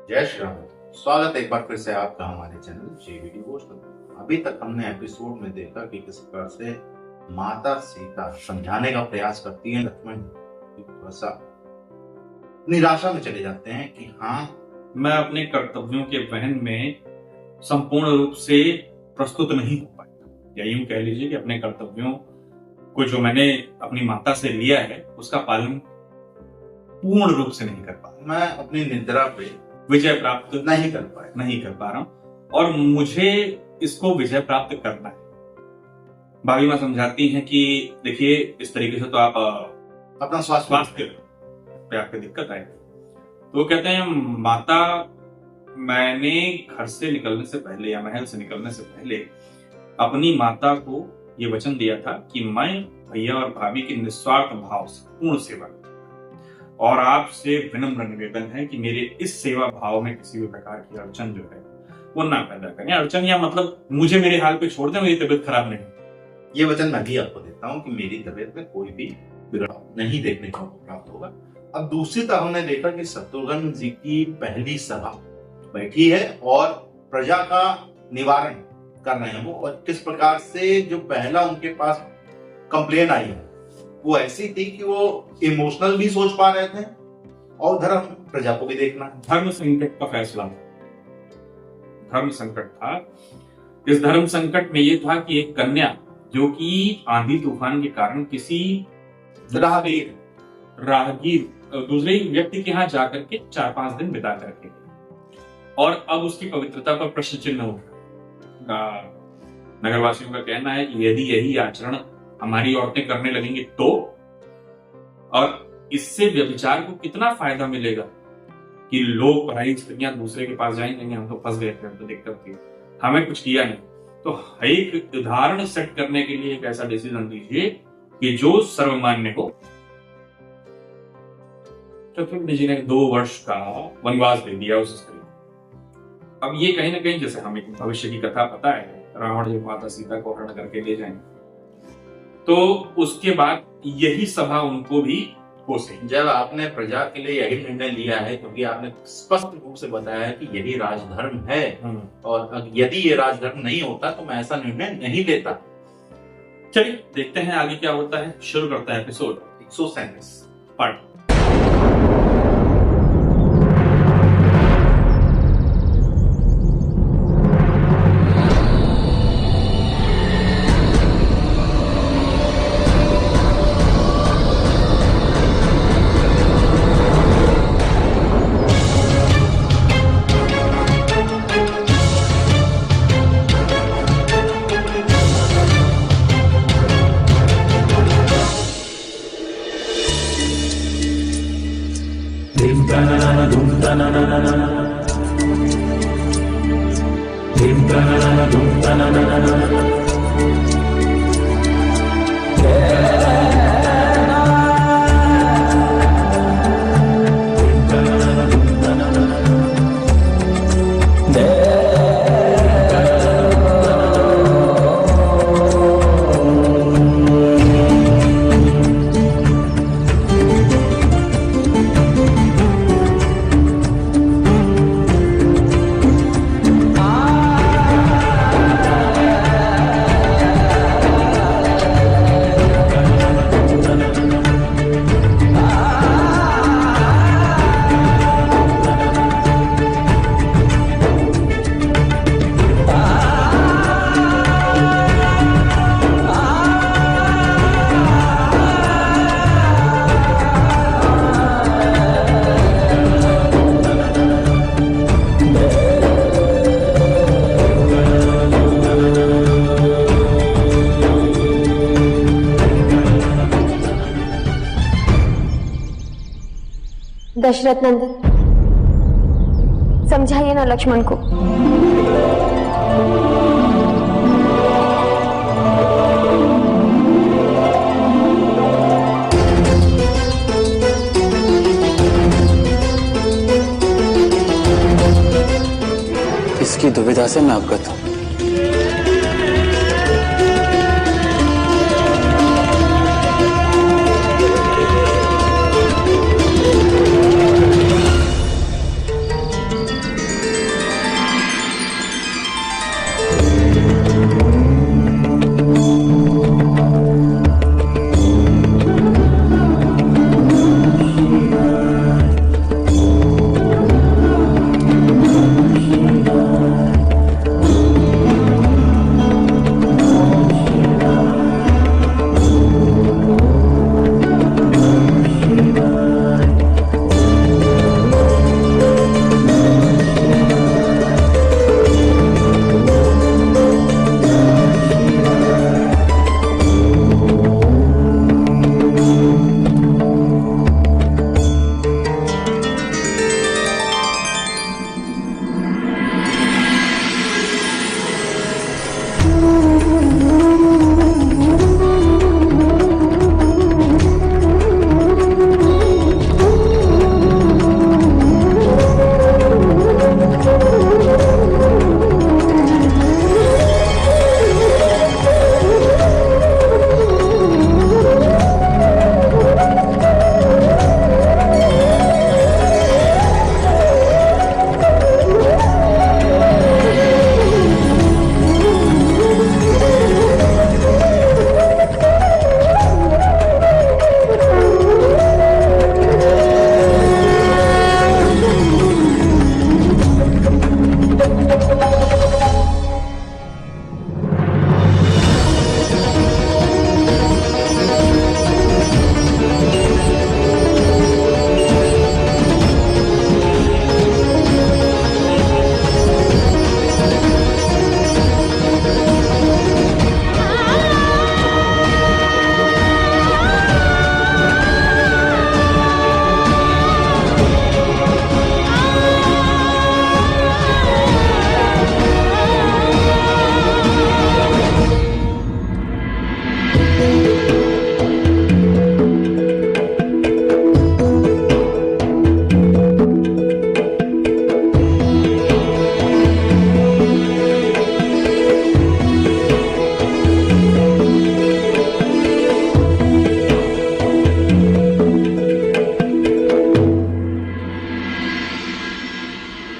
जय श्री राम। स्वागत है एक बार फिर से आपका हमारे चैनल जेवीडी वॉच पर। अभी तक हमने एपिसोड में देखा कि किस प्रकार से माता सीता समझाने का प्रयास करती है, लक्ष्मण थोड़ा सा निराशा में चले जाते हैं कि हाँ, मैं अपने कर्तव्यों के वहन में संपूर्ण रूप से प्रस्तुत नहीं हो पाया, या यूं कह लीजिए कि अपने कर्तव्यों को जो मैंने अपनी माता से लिया है उसका पालन पूर्ण रूप से नहीं कर पाया। मैं अपनी निद्रा पे विजय प्राप्त नहीं कर पा रहा हूं और मुझे इसको विजय प्राप्त करना है। भाभी माँ समझाती हैं कि देखिए, इस तरीके से तो आप अपना स्वास्थ्य पे आपको दिक्कत आएगी। तो वो कहते हैं, माता, मैंने घर से निकलने से पहले या महल से निकलने से पहले अपनी माता को ये वचन दिया था कि मैं भैया और भाभी की निस्वार्थ भाव से पूर्ण सेवा करूंगा, और आपसे विनम्र निवेदन है कि मेरे इस सेवा भाव में किसी भी प्रकार की अड़चन जो है वो ना पैदा करें। अड़चन या मतलब मुझे मेरे हाल पे छोड़ दें, मेरी तबीयत खराब नहीं। ये वचन मैं भी आपको देता हूँ कि मेरी तबीयत में कोई भी बिगड़ाव नहीं देखने को प्राप्त होगा। अब दूसरी तरफ हमने देखा कि शत्रुघ्न जी की पहली सभा बैठी है और प्रजा का निवारण कर रहे हैं वो, और किस प्रकार से जो पहला उनके पास कंप्लेन आई है वो ऐसी थी कि वो इमोशनल भी सोच पा रहे थे और उधर हम प्रजा को भी देखना है। धर्म संकट का फैसला, धर्म संकट था। इस धर्म संकट में ये था कि एक कन्या जो कि आंधी तूफान के कारण किसी राहगीर दूसरे व्यक्ति के यहाँ जाकर के 4-5 दिन बिता करके, और अब उसकी पवित्रता पर प्रश्न चिन्ह उठा। नगरवासियों का कहना है कि यदि यही आचरण हमारी औरतें करने लगेंगी तो, और इससे व्यभिचार को कितना फायदा मिलेगा कि लोग पराई स्त्रियां दूसरे के पास जाएंगे, हम तो फंस गए थे, तो दिक्कत थी, हमें कुछ किया नहीं। तो एक उदाहरण सेट करने के लिए एक ऐसा डिसीजन दीजिए कि जो सर्वमान्य हो। शत्रुघ्न जी ने 2 वर्ष का वनवास दे दिया उस स्त्री को। अब ये कहीं ना कहीं, जैसे हमें भविष्य की कथा पता है, रावण जब माता सीता को हरण करके ले जाएंगे तो उसके बाद यही सभा उनको भी कोसेगी। जब आपने प्रजा के लिए यही निर्णय लिया है, क्योंकि आपने स्पष्ट रूप से बताया है कि यही राजधर्म है, और यदि ये राजधर्म नहीं होता तो मैं ऐसा निर्णय नहीं लेता। चलिए देखते हैं आगे क्या होता है। शुरू करता है एपिसोड 137 पार्ट। दशरथ नंदन, समझाइए ना लक्ष्मण को। इसकी दुविधा से मैं अवगत हूं।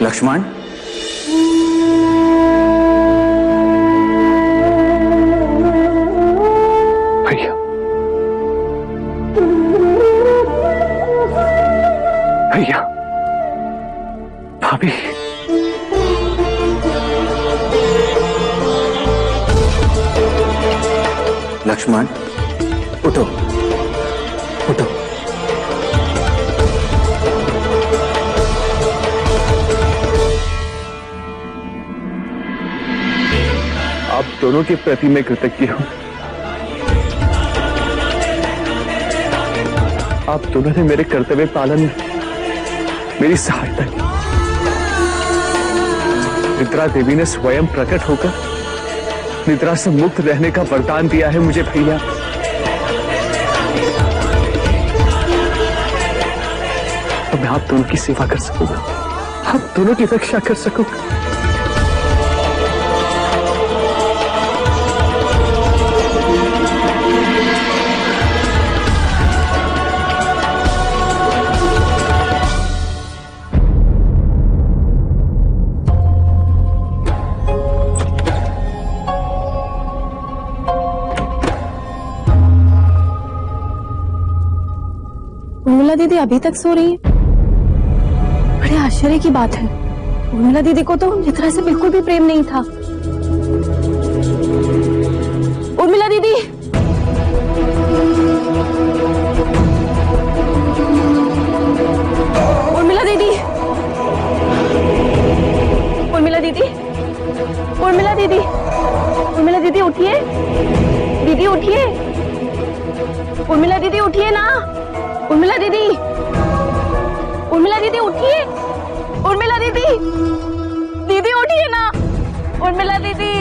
लक्ष्मण, भैया, भैया, भाभी, लक्ष्मण, उठो, उठो। आप दोनों के प्रति मैं कृतज्ञ हूं। आप दोनों ने मेरे कर्तव्य पालन में मेरी सहायता की। निद्रा देवी ने स्वयं प्रकट होकर निद्रा से मुक्त रहने का वरदान दिया है मुझे भैया। तो मैं आप दोनों की सेवा कर सकूंगा, आप दोनों की रक्षा कर सकूंगा। उर्मिला दीदी अभी तक सो रही है। बड़े आश्चर्य की बात है, उर्मिला दीदी को तो निद्रा से बिल्कुल भी प्रेम नहीं था। उर्मिला दीदी, उर्मिला दीदी, उर्मिला दीदी, उर्मिला दीदी, उर्मिला दीदी उठिए, दीदी उठिए, उर्मिला दीदी उठिए ना, उर्मिला दीदी, उर्मिला दीदी उठिए, उर्मिला दीदी, दीदी उठिए ना, उर्मिला दीदी,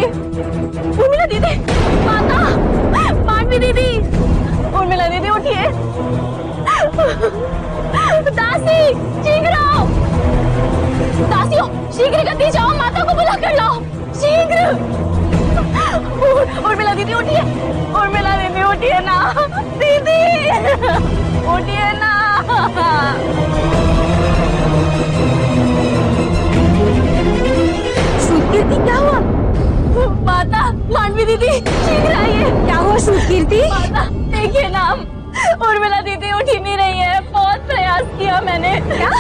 उर्मिला दीदी, माता, मानवी दीदी, उर्मिला दीदी उठिए, दासी, शीघ्र आओ, दासियों, शीघ्र गति जाओ, माता को बुला कर लाओ, शीघ्र, उर्मिला दीदी उठिए, उर्मिला दीदी उठिए ना, दीदी, उठिए ना। श्रुतकीर्ति, क्या हुआ? माता, मानवी दीदी, शीघ्र आइए। क्या हुआ श्रुतकीर्ति? माता, देखिए ना, उर्मिला दीदी उठ ही नहीं रही है। बहुत प्रयास किया मैंने। क्या?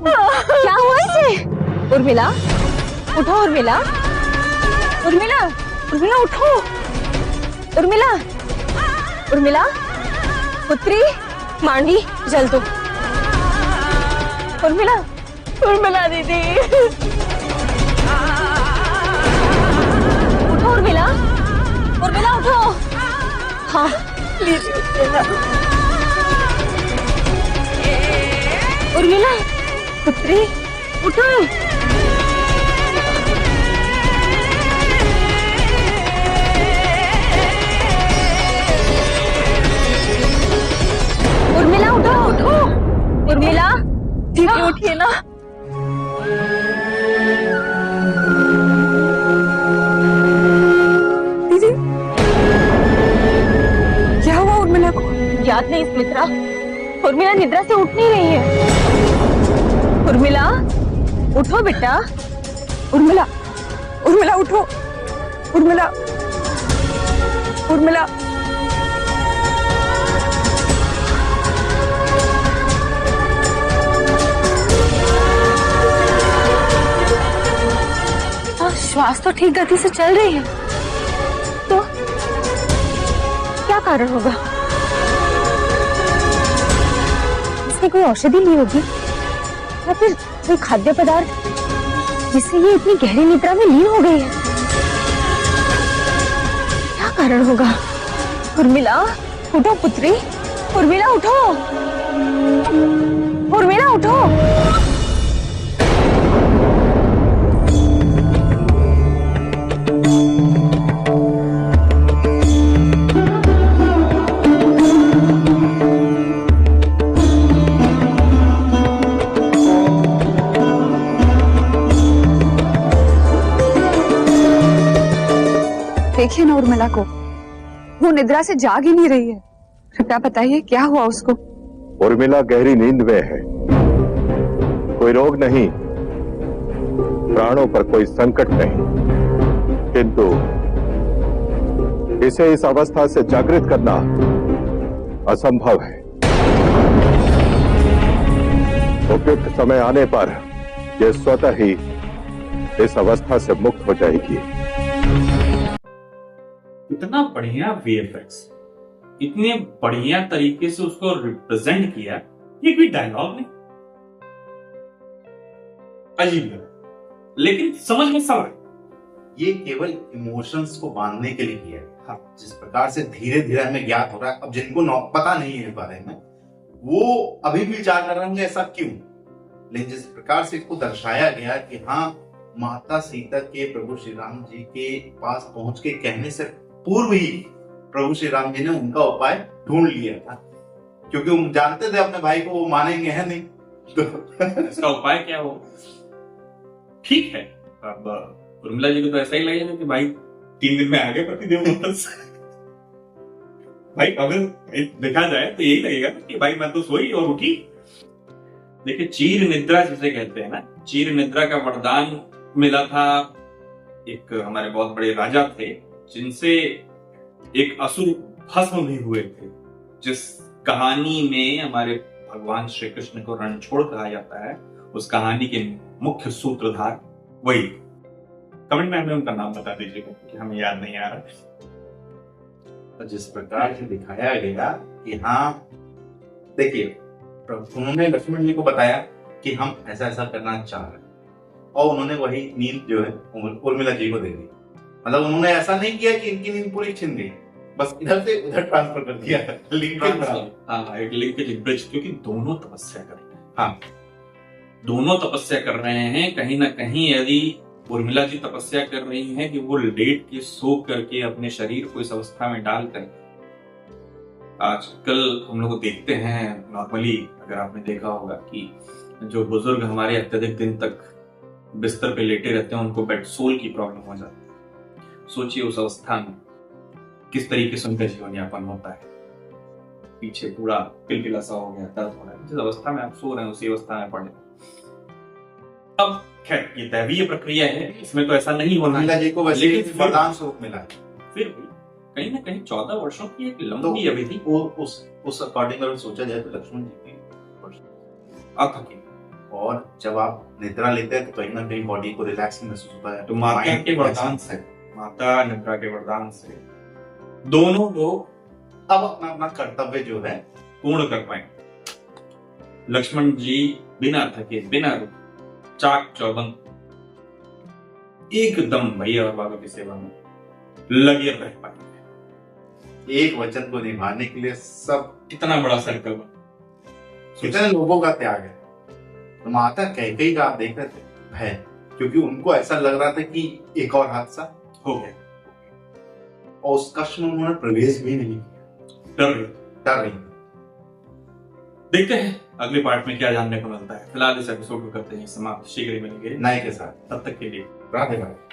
क्या हुआ इसे? उर्मिला, उठो उर्मिला, उर्मिला, उर्मिला उठो, उर्मिला, उर्मिला, पुत्री, मांडी, जल दो। उर्मिला, उर्मिला दीदी, उठो उर्मिला, उर्मिला उठो। हाँ, लीजिए ना। उर्मिला, पुत्री, उठो। उर्मिला उठो, उठो, उर्मिला, दीदी उठिए ना। दीदी, क्या हुआ उर्मिला को? याद नहीं स्मित्रा, उर्मिला निद्रा से उठ नहीं रही है। उर्मिला, उठो बेटा, उर्मिला, उर्मिला उठो, उर्मिला, उर्मिला, श्वास तो ठीक गति से चल रही है, तो क्या कारण होगा? इसने कोई औषधि ली होगी या फिर कोई खाद्य पदार्थ जिससे ये इतनी गहरी निद्रा में लीन हो गई है। क्या कारण होगा? उर्मिला, उठो पुत्री, उर्मिला उठो, उर्मिला उठो। देखिए ना उर्मिला को, वो निद्रा से जाग ही नहीं रही है। कृपया बताइए क्या हुआ उसको? उर्मिला गहरी नींद में है, कोई रोग नहीं, प्राणों पर कोई संकट नहीं, किंतु इसे इस अवस्था से जागृत करना असंभव है। उपयुक्त समय आने पर यह स्वतः ही इस अवस्था से मुक्त हो जाएगी। इतना बढ़िया वीएफएक्स, इतने बढ़िया तरीके से उसको रिप्रेजेंट किया, ये कोई डायलॉग नहीं, अजीब लगा, लेकिन समझ में सब है। ये केवल इमोशंस को बांधने के लिए किया है। हाँ, जिस प्रकार से धीरे धीरे हमें ज्ञात हो रहा है, अब जिनको पता नहीं है इस बारे में, वो अभी भी विचार कर रहे होंगे ऐसा क्यों, लेकिन जिस प्रकार से इसको दर्शाया गया कि हाँ, माता सीता के प्रभु श्री राम जी के पास पहुंच के कहने से पूर्व ही प्रभु श्री राम जी ने उनका उपाय ढूंढ लिया था, क्योंकि वो जानते थे अपने भाई को वो मानेंगे है नहीं, तो इसका उपाय क्या हो? ठीक है, अब उर्मिला जी को तो ऐसा ही लगेगा कि भाई 3 दिन में आ गए पतिदेव मंत्र से। भाई अगर देखा जाए तो यही लगेगा कि भाई मैं तो सोई और उठी। देखिए, चीर निद्रा जिसे कहते हैं ना, चीर निद्रा का वरदान मिला था। एक हमारे बहुत बड़े राजा थे जिनसे एक असुर भस्म भी हुए थे। जिस कहानी में हमारे भगवान श्री कृष्ण को रणछोड़ कहा जाता है, उस कहानी के मुख्य सूत्रधार वही। कमेंट में हमें उनका नाम बता दीजिएगा कि हमें याद नहीं आ रहा। तो जिस प्रकार से दिखाया गया कि हाँ, देखिए, उन्होंने लक्ष्मण जी को बताया कि हम ऐसा ऐसा करना चाह रहे हैं, और उन्होंने वही नींद जो है उर्मिला जी को दे दी। मतलब उन्होंने ऐसा नहीं किया कि इनकी नींद पूरी छिन गई, बस इधर से उधर ट्रांसफर कर दिया, लिंकेज बना। हाँ, एक लिंकेज ब्रिज, क्योंकि दोनों तपस्या कर रहे हैं। हाँ, दोनों तपस्या कर रहे हैं। कहीं ना कहीं यदि उर्मिला जी तपस्या कर रही हैं कि वो लेट के सो करके अपने शरीर को इस अवस्था में डालकर, आजकल हम लोग देखते हैं नॉर्मली, अगर आपने देखा होगा कि जो बुजुर्ग हमारे अत्यधिक दिन तक बिस्तर पे लेटे रहते हैं, उनको बेड सोल की प्रॉब्लम हो जाती है। सोचिए उस अवस्था में किस तरीके से उनका जीवन यापन होता है। पीछे पूरा पिलपिला सा हो गया, दर्द हो रहा है, जिस अवस्था में आप सो रहे हैं उसी अवस्था में पड़े। अब खैर, ये दैवीय प्रक्रिया है, इसमें तो ऐसा नहीं होना उर्मिला है। जी को वैसे लेकिन वरदान स्वरूप मिला है। फिर भी कहीं ना कहीं 14 वर्षों की एक लंबी तो अवधि उस अकॉर्डिंग अगर सोचा जाए तो लक्ष्मण जी की अथकी। और जब आप निद्रा लेते हैं तो कहीं ना कहीं बॉडी को रिलैक्स महसूस होता है। तो माता Mind के वरदान relax से, माता निद्रा के वरदान से दोनों लोग अब अपना अपना कर्तव्य जो है पूर्ण कर पाए। लक्ष्मण जी बिना थके, बिना रुके, चाक चौबंद एकदम भैया और बाबा की सेवा में लगे रह पाए। एक वचन को निभाने के लिए सब कितना बड़ा सर्कल कितने लोगों का त्याग है। तो माता कैकेयी का आप देख रहे थे भय, क्योंकि उनको ऐसा लग रहा था कि एक और हादसा हो गया, और उस कष्ट में उन्होंने प्रवेश भी नहीं किया, डर रही। देखते हैं अगले पार्ट में क्या जानने को मिलता है। फिलहाल इस एपिसोड को करते हैं समाप्त। शीघ्र ही मिलेंगे नए के साथ, तब तक के लिए राधे राधे।